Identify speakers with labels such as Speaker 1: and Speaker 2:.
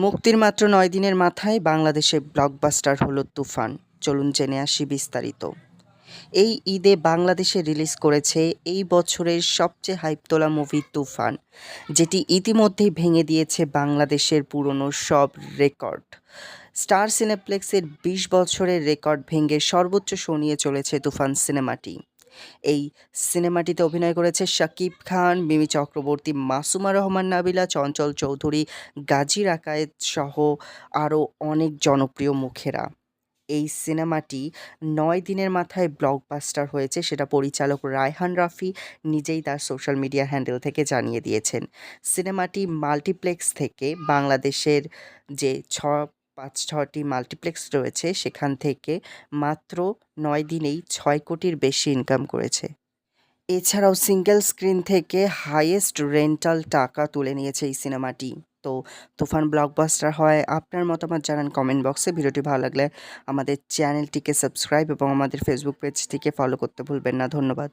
Speaker 1: মুক্তির মাত্র ৯ দিনের মাথায় বাংলাদেশে ব্লকবাস্টার হলো 'তুফান'। চলুন জেনে আসি বিস্তারিত। এই ঈদে বাংলাদেশে রিলিজ করেছে এই বছরের সবচেয়ে হাইপ তোলা মুভি 'তুফান', যেটি ইতিমধ্যেই ভেঙে দিয়েছে বাংলাদেশের পুরনো সব রেকর্ড। স্টার সিনেপ্লেক্সের ২০ বছরের রেকর্ড ভেঙে সর্বোচ্চ শো নিয়ে চলেছে 'তুফান' সিনেমাটি। এই সিনেমাটিতে অভিনয় করেছে শাকিব খান, মিমি চক্রবর্তী, মাসুমা রহমান নাবিলা, চঞ্চল চৌধুরী, গাজী রাকায়েত সহ আরও অনেক জনপ্রিয় মুখেরা। এই সিনেমাটি ৯ দিনের মাথায় ব্লকবাস্টার হয়েছে, সেটা পরিচালক রায়হান রাফি নিজেই তার সোশ্যাল মিডিয়া হ্যান্ডেল থেকে জানিয়ে দিয়েছেন। সিনেমাটি মাল্টিপ্লেক্স থেকে বাংলাদেশের যে ৫-৬টি মাল্টিপ্লেক্স রয়েছে সেখান থেকে মাত্র ৯ দিনেই ৬ কোটির বেশি ইনকাম করেছে। এছাড়াও সিঙ্গেল স্ক্রিন থেকে হাইয়েস্ট রেন্টাল টাকা তুলে নিয়েছে এই সিনেমাটি। তো তুফান ব্লকবাস্টার হয় আপনার মতামত জানান কমেন্ট বক্সে। ভিডিওটি ভালো লাগলে আমাদের চ্যানেলটিকে সাবস্ক্রাইব এবং আমাদের ফেসবুক পেজটিকে ফলো করতে ভুলবেন না। ধন্যবাদ।